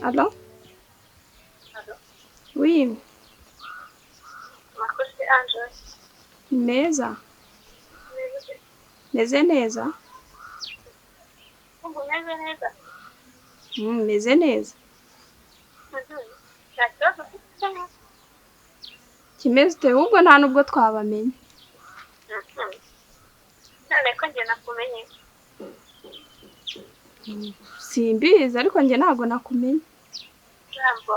Allô? Allô? Oui, Makoze Angel. meza. Meze. Meze neza? Umeze neza. Meze neza. Nta kibazo ufite. Kimeze ute? Ahubwo nta nubwo twabamenye. None ko njye nakumenye. Simbizi ariko njye ntabwo nakumenye. Ntabwo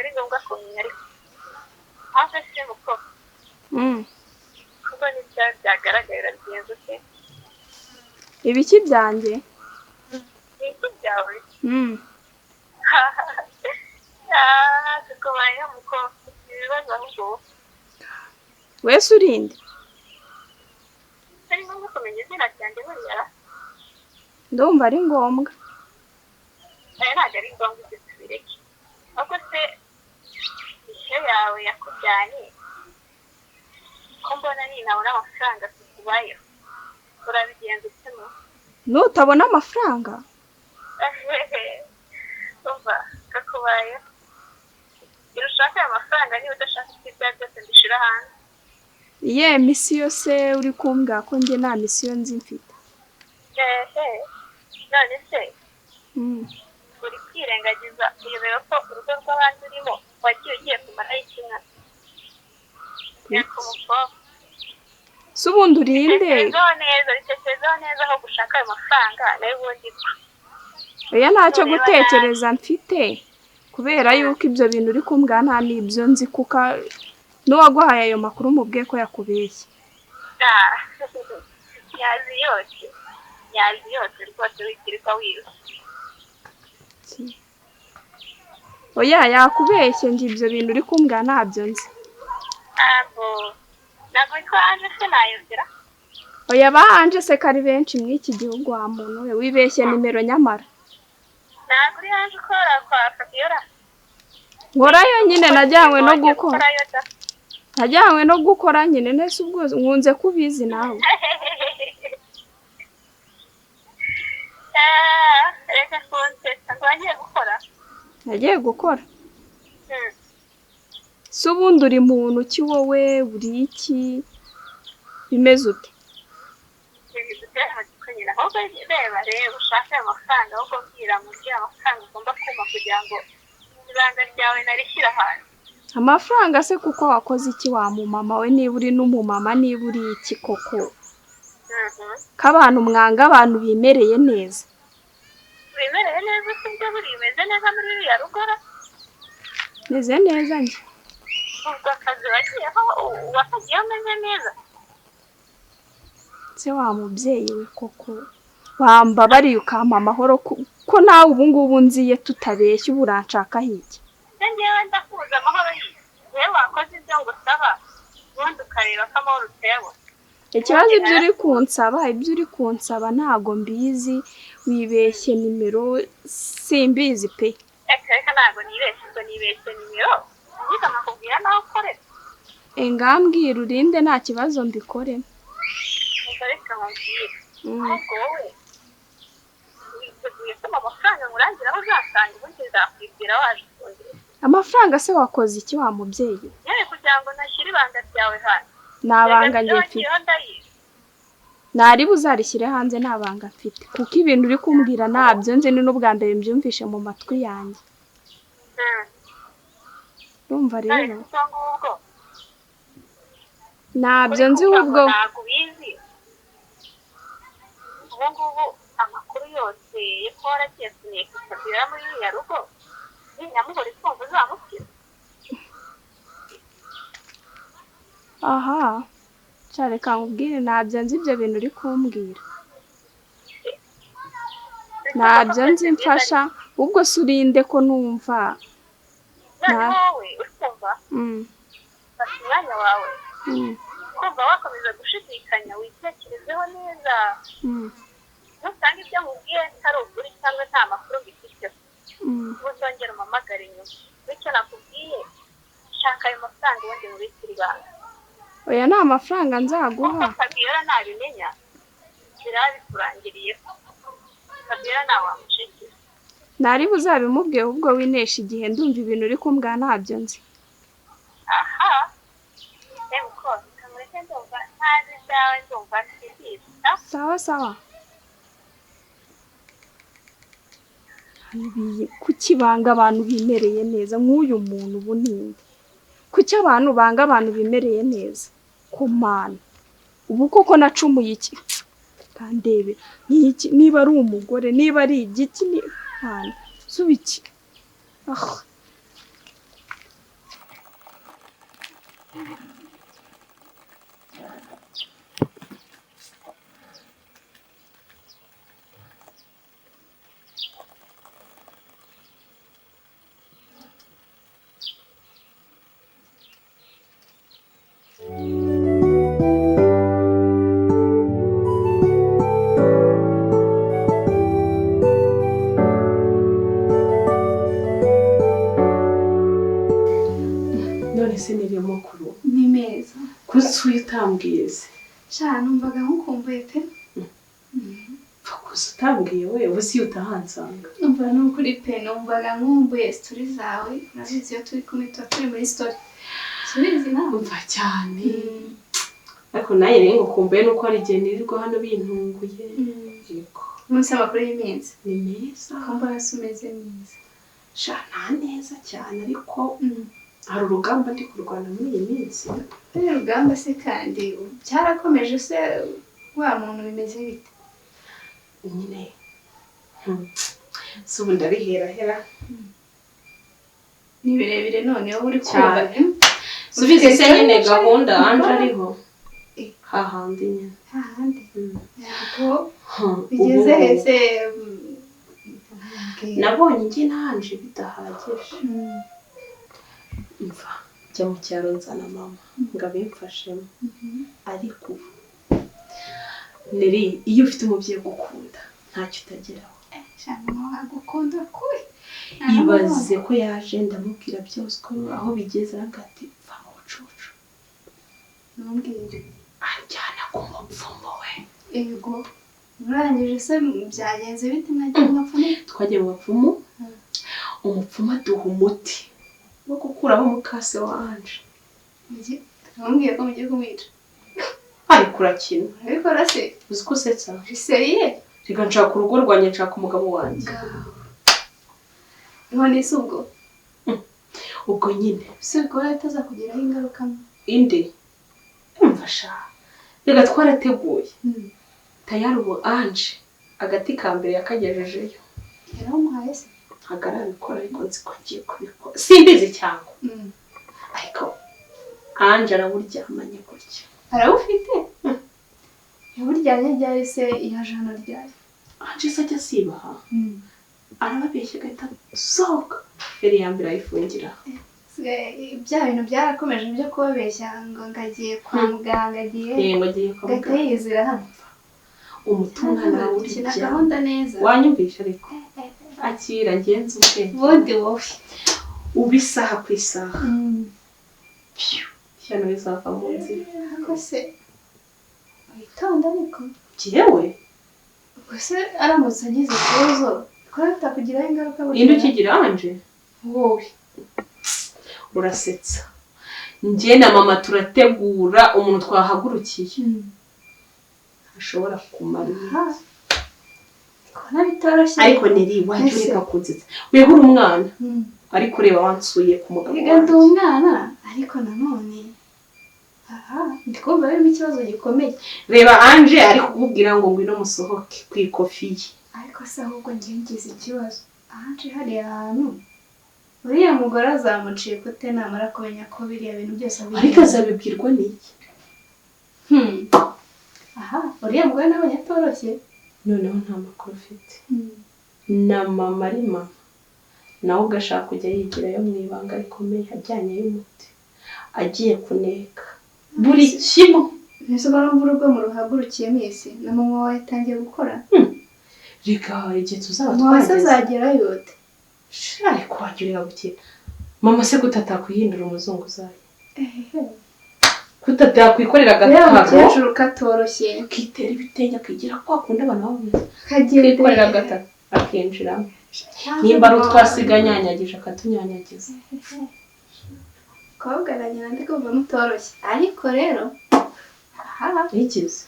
ari ngombwa kumenya ariko. Hafi se muko. Kuko n'ibyawe byagaragara bigenze ute? Ibiki byanjye? Ibiki byawe? Tukubayeho muko. Ibibazo ahubwo. Wese urinde? Ari ngombwa kumenya izina ryanjye buriya. Ndumva ari ngombwa. Ntabwo ari ngombwa ibyo tubireke. Ahubwo se ishyo yawe yakujyanye ko mbona ninabona amafaranga tukubayeho urabigenza utema Nutabona amafaranga? umva kakubayeho iyo ushaka ayo mafaranga niba udashaka ko ibyawe byose mbishira hanze. Iye misiyo se uri kumbwira ko njye nta misiyo nzi mfite? None se uri kwirengagiza uyobewe ko urugo rw'abandi urimo wagiye ugiye kumaraho ikimwa ku mukobwa. Se ubundi urinde? Bitekerezaho neza aho gushaka ayo mafaranga nayo ubundi bwo. Oya ntacyo gutekereza mfite kubera yuko ibyo bintu uri kumbwira nta n'ibyo nzi kuko n'uwaguhaye ayo makuru mubwiye ko yakubeshye. Yazi yose rwose wikirirwa wiruka. Oya yakubeshye njye ibyo bintu uri kumbwira ntabyo nzi. Ntabwo twanje se nayumvira. Oya bahanje se kari benshi muri iki gihugu wa muntu we wibeshye nimero nyamara. Ntabwo uri hanje ukora kwa Fabiola. Nkorayo nyine najyanywe no gukora. Najyanywe no gukora nyine nese ubwo nkunze kubizi nawe. Reka kunsesa ngo wagiye gukora. Nagiye gukora. Se ubundi uri muntu ki wowe uri iki bimeze ute? Reba ushaka ayo mafaranga ahubwo mbwira mubwira amafaranga ugomba kuma kugira ngo ibanga ryawe narishyira hanze. Amafaranga se kuko wakoze iki wa mumama we niba uri n'umumama niba uri iki koko? K'abantu mwanga abantu bimereye neza. Bimereye neza se ibyo buri bimeze neza muri ruriya rugora? Meze neza njye. Ubwo akazi wagiyeho wakagiyeho umeze neza? Se wa mubyeyi we koko wambabariye ukampa amahoro ko nawe ubu ngubu nziye tutabeshya ubu uranshakaho iki? Njyewe ndakubuza amahoro y'isi. Wowe wakoze ibyo ngusaba ubundi ukareba ko amahoro utayabona. Ikibazo ibyo uri kunsaba ntago mbizi wibeshye nimero simbizi pe. Reka ntabwo nibeshye nimero. Ngize amakubwira nawe ukorera. Ngambwira urinde nta kibazo mbikore. Reka nkubwire. Ahubwo wowe witeguye kuma amafaranga ngurangira aho uzasanga ubundi nzakwibwira wabikundira. Amafaranga se wakoze iki wa mubyeyi? Nyine kugira ngo ntashyire ibanga ryawe hanze. Nabanga njye mfite. Nari buzarishyire hanze nabanga mfite kuko ibintu uri kumbwira ntabyo nzi ni n'ubwa mbere mbyumvishe mu matwi yanjye. Urumva rero? Ntabyo nzi ubwo. Ntabwo ubizi. Ubu ngubu amakuru yose yo kuba waragiye kunikisabira muri iriya rugo n'inyamuhora ifunga uzamukira. Aha reka nkubwire ntabyo nzi ibyo bintu uri kumbwira. Ntabyo nzi mfasha ubwo se urinde ko numva. Wowe ukumva fata umwanya wawe kumva wakomeza gushidikanya witekerezeho neza ntusanga ibyo mubwiye atari ukuri cyangwa nta makuru mbifiteho uzongera umpamagare nyuma bityo nakubwiye shaka ayo mafaranga ubundi mubikire ibanga. Oya nta mafaranga nzaguha. Kuko Fabiola ntabimenya biraba bikurangiriyeho. Fabiola ntawamushikira. Nari buzabimubwiye ubwo winesha igihe ndumva ibintu uri kumbwa ntabyo nzi. Aha. Reba uko kamureke ndumva ntazi ibyawe ndumva sibyiza. Sawa sawa. Kuki banga abantu bimereye neza nk'uyu muntu buninde? Kuki abantu banga abantu bimereye neza? Kumana. Ubu koko nacumuye iki? Kandebe. Niki niba ari umugore, niba ari igiki ni Mana. Subiki. Niriyo makuru ni meza kusuye utambwiye se sha numvaga nkukumbuye pe kuko utambwiye we ubusi utahansanga numva no kuri pe numvaga nkumbuye story zawe nabizi yo turi kumwe turi muri story subizi nawe umva cyane ariko naye rero ngukumbuye nuko ari igihe nirirwa hano bintunguye yego munsi amakuru y'iminsi ni meza kamba yasumeze neza sha nta neza cyane ariko hari urugamba ndi kurwana muri iyi minsi. Urugamba se kandi cyarakomeje se wa muntu bimeze bite? Nyine subu ndarihera ni birebire none wowe uri kuba subize se nyine gahunda anje ariho hahandi nyine hahandi yako bigeze hese nabonye njye nanje bidahagije imva jya mu cyaro nzana mama ngabimfashemo ariko neri iyo ufite umubyeyi gukunda ntacyo utageraho cyangwa agukunda kuri ibaze ko yaje ndamubwira byose ko aho bigeze agati pfa mu bucucu ntumbwire anjyana ku mupfumu we yego urangije se byagenze bite mwagiye mu bapfumu twagiye mu bapfumu umupfumu aduha umuti wo gukuraho umukase wanje ntumbwire ko mugiye kumwica ariko urakina arabikora se uzi ko usetsa seriye reka nshaka urugo rwanjye nshaka umugabo wanjye none se ubwo nyine se bikora bitazakugiraho ingaruka inde umfasha reka twarateguye tayari ubu anje agati ka mbere yakagejejeyo yaramuhaye se ntagarabikora ariko nzi ko agiye kubikora simbizi cyangwa ariko anje araburyamanye gutya arawufite yaburyanye ryari se iyajana ryari anje se ajya sibaha arababeshya agahita sohoka yari yambere ayifungira bya bintu byarakomeje byo kubabeshya ngo ngagiye kwa muganga agiye ngo agiye kwa muganga yizira hano umutunga nawe urya gahunda neza wanyumvisha ariko akira ngenzi ubwenge bode wowe ubisaha ku isaha shyano bizava mu nzira ariko se witonda ariko jewe ubwo se aramutse agize ikibazo ko bitakugiraho ingaruka inde ukigira anje wowe urasetsa njye na mama turategura umuntu twahagurukiye ashobora kumara kona bitoroshye ariko neri wajye ureka kunsetsa wehura umwana ariko reba wansuye ku mugabo wanjye umwana ariko nanone ndikumva birimo ikibazo gikomeye reba anje ari kukubwira ngo ngwino musohoke ku ikofiye ariko se ahubwo ngiye ngize ikibazo anje hariya hantu uriya mugore azamuciye kute namara kumenya ko biriya bintu byose ariko azabibwirwa n'iki uriya mugore nabonye atoroshye noneho nta makuru ufite na mama ari mama nawe ugashaka kujya yigirayo mu ibanga rikomeye ajyanye y'umuti agiye kuneka buri kimwe mbese barumva urugo mu ruhagurukiye mwese na mama wawe yatangiye gukora reka igihe tuzaba twageze azagerayo yote ariko wagirira gukira mama se kutatakwihindura umuzunguzayi kutakwikorera agataro hejuru katoroshye kitera ibitenge akigira kwa kundi abantu babo kagiye kwikorera agataro akinjiramo nimba ari utwasiga anyanyagije akatunyanyagiza. Kobwa na nyina ndi kumva mutoroshye ariko rero ikize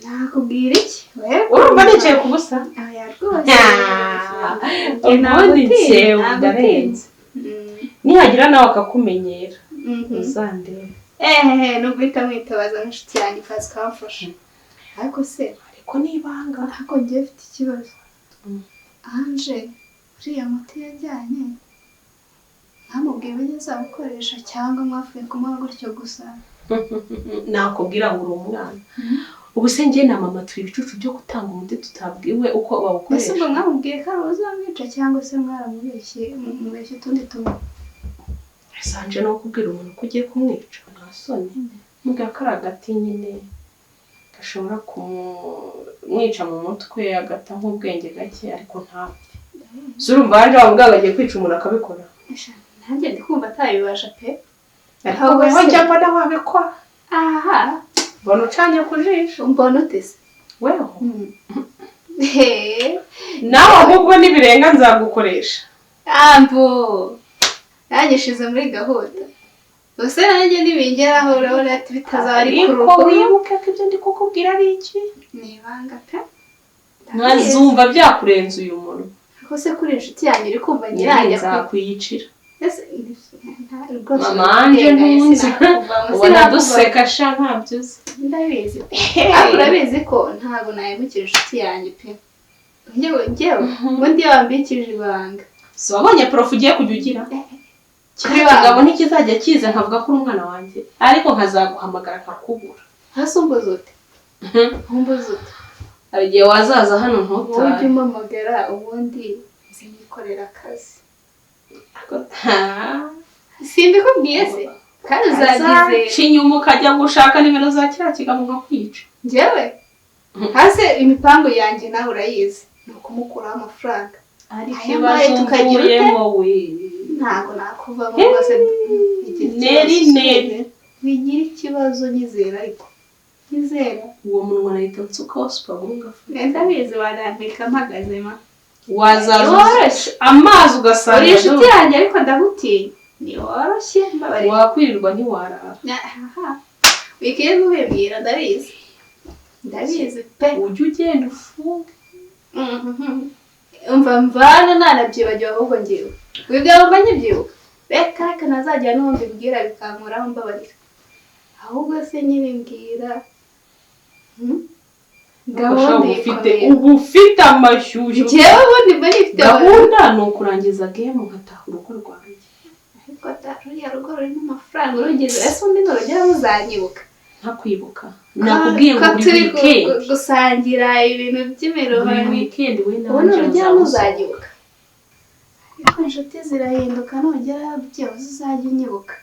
nakubwira iki urumva nicaye ku busa aya rwose ubundi nsewe ndarenze nihagira nawe akakumenyera uzandebe nubwo uhita mwitabaza n'inshuti yanjye ikaza ikamfasha ariko se ariko nibanga ariko njye mfite ikibazo Anje uriya muti yajyanye ntamubwiye uburyo azabukoresha cyangwa mwafuye kumuha gutyo gusa nakubwira ngo uri umwana ubu se njye na mama turi ibicucu byo gutanga umuti tutabwiwe uko bawukoresha. ese ubwo mwamubwiye ko ari uzamwica cyangwa se mwaramubeshye utundi tuntu? Sanje no kubwira umuntu ko ugiye kumwica nta soni mbwa ko ari agati nyine gashobora kumwica mu mutwe agata nk'ubwenge gake ariko ntapfe. Surumva anje wamuganga agiye kwica umuntu akabikora nanjye ndi kumva atayibasha pe ariko weho njya mbona wabikora. aha mbona ucanye ku jisho. mbona utese weho nawe ahubwo nibirenga nzagukoresha ambo yagishize muri gahunda bose nanjye nibingeraho urabona ati bitazaba ari ku rugo. ariko wibuke ko ibyo ndi kukubwira ari iki nibanga pe nkazumva byakurenza uyu muntu ariko se kuri inshuti yanjye uri kumva nyirajya nzakwiyicira. mama anje ntunze ubona duseka sha ntabyo uzi. ndabizi ariko urabizi ko ntabwo nayimukira inshuti yanjye pe njyewe ubundi yambikije ibanga. Si wabonye prof ugiye kujya ugira kigabo ntikizajya kiza nkavuga ko uri umwana wanjye ariko nkazaguhamagara nkakubura. hasi umbuze ute umbuze ute hari igihe wazaza hano ntutahe ujye umpamagara ubundi nzikorera akazi simbikubwiye se kandi uzagize inyuma ukajya gushaka nimero za kiriya kigabo nkakwica njyewe hasi imipangu yanjye nawe urayizi ni ukumukuraho amafaranga ariko ikibazo mvuyemo we ntabwo nakuvamo rwose neri bigira ikibazo nyizera ariko nyizera uwo munwa nahita nsukaho supaguru ngafata ndabizi wanampeka mpagazema wazaza amazi ugasanga uri inshuti yanjye ariko ndagutinya ni woroshye mbabarira wakwirirwa ntiwarara wikiye kubibwira ndabizi pe ujye ugenda ufunge umva mvana nanabyibagiwe ahubwo ngewe wigamba nyibyibuka reka reka nazajya n'ubundi mbwira bikankoraho mbabarira ahubwo se nyine mbwira gahunda ufite amashyushyu njyewe ubundi mba nifite gahunda ni ukurangiza game ugataha urugo rwanjye ariko ruriya rugo rurimo amafaranga urugeze ese undi nurugera muzanyibuka ntakwibuka nakubwiye ngo buri weekend gusangira ibintu by'imiruho buri weekend we ubundi urugera muzanyibuka ariko inshuti zirahinduka nugera byibuze uzajya unyibuka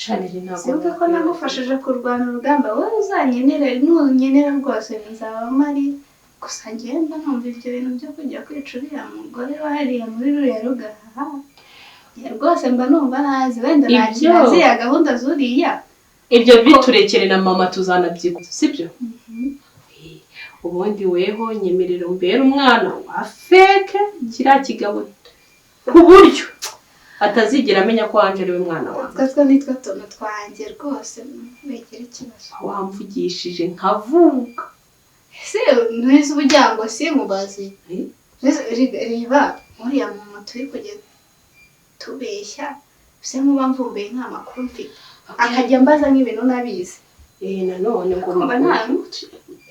shaniri ntabwo sibuke ko nagufashije kurwana urugamba wowe uzanyenere nunyenera rwose nzaba mari gusa ngenda numva ibyo bintu byo kujya kwica uriya mugore wahariye muri ruriya rugaha rwose mba numva nazi wenda naziya gahunda zuriya ibyo biturekere na mama tuzanabyiguza sibyo ubundi weho nyemerera umbere umwana wa feke kiriya kigabo ku buryo atazigera amenya ko Anje ari we mwana wawe. Twatwa nitwa tono twanjye rwose begera ikibazo wamvugishije nkavuga ese ntuzi ubujyango si mubazi reba uriya mama turi kujya tubeshya se muba mvumbuye nta makuru mfite akajya mbaza nk'ibintu nabizi nanone ngo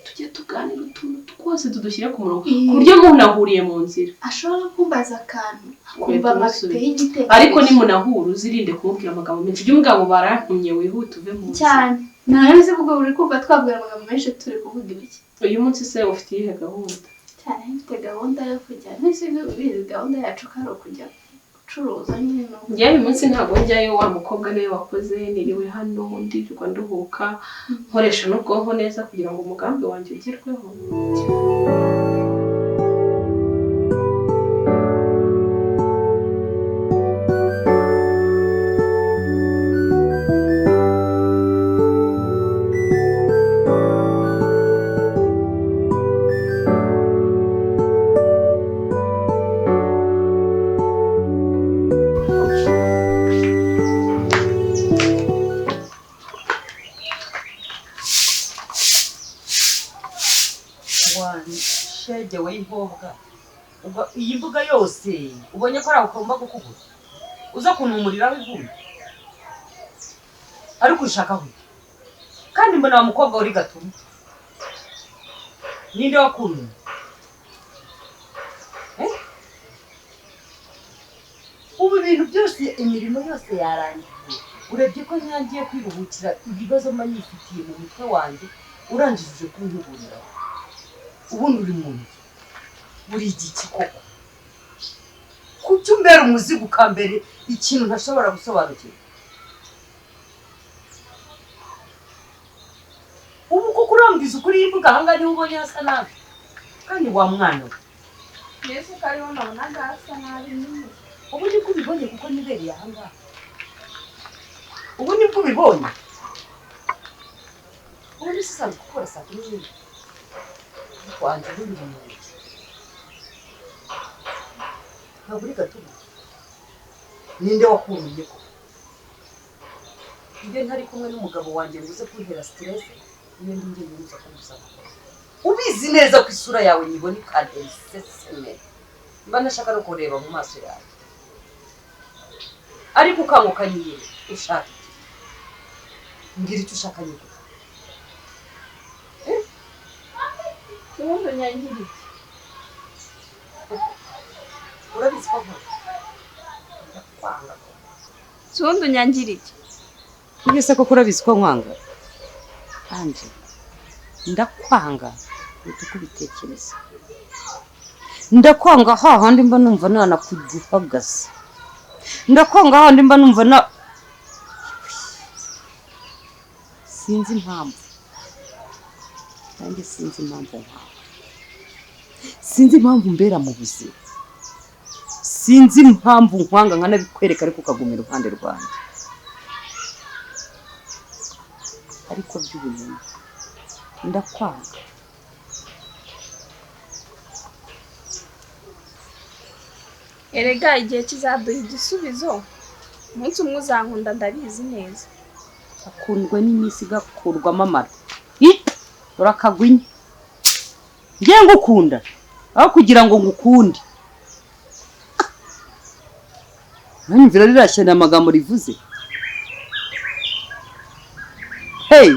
tujye tuganira utuntu twose tudushyire ku murongo ku buryo munahuriye mu nzira ashobora kumbaza akantu kumva amafite y'igitekerezo ariko nimunahura uzirinde kumubwira amagambo menshi ujye umugabo barantumye wihute uve mu nzira cyane ntabizi ubwo buri kumva twabwira amagambo menshi turi kuvuga ibiki uyu munsi se ufite iyihe gahunda cyane mfite gahunda yo kujya nese bizi gahunda yacu karo kujya gucuruza nyine no njyewe uyu munsi ntabwo njyayo wa mukobwa niwe wakoze niriwe hano ndirirwa nduhuka nkoresha n'ubwonko neza kugira ngo umugambi wanjye ugerweho mukobwa ubwo iyi mbuga yose ubonye ko ari agomba kukugura uza kunumuriraho ivumbi ariko ushakaho kandi mbona wa mukobwa uri Gatuma ninde wakuntumye ubu ibintu byose imirimo yose yarangiye urebye ko nyangiye kwiruhukira ibibazo manyifitiye mu mutwe wanjye urangije kunyuburira ubundi uri mu nzu buri igiki koko kuki umbera umuzigo ukambere ikintu ntashobora gusobanukirwa ubu kuko urambwiza ukuri y'imbuga ahangaha niho ubonye hasa nabi kandi wa mwana we mbese ko ariho nabonaga hasa nabi nyine ubu nibwo ubibonye kuko nibereye ahangaha ubu nibwo ubibonye ubu ni sisanzwe gukora saa kumi n'imwe wanjye uri mu ntoki ntabwo uri Gatuma ninde wakuntumye ko iyo ntari kumwe n'umugabo wanjye ngo uze kuntera stress iyo ndi ngiye nza kumusaba ubizi neza ko isura yawe nyibona ikantera iseseme mba nashaka no kureba mu maso yawe ariko ukangukaniye ushaka ngira icyo ushaka nyine ubundi nyangiri urabizi ko kwanga ubundi nyangiri ubise ko urabizi ko nkwanga anje ndakwanga uko ubitekereza ndakwanga hahandi mba numva nanakuguhagaze ndakwanga hahandi mba numva sinzi impamvu nanjye sinzi impamvu nkawe sinzi impamvu mbera mu buzima sinzi impamvu nkwanga nkanabikwereka ariko ukaguma iruhande rwanjye ariko by'ubumenyi ndakwanga erega igihe kizaduha igisubizo umunsi umwe uzankunda ndabizi neza akundwa n'iminsi igakurwamo amara urakagwinya ngiye ngukunda aho kugira ngo ngukunde nanyumvira rirashye amagambo rivuze hey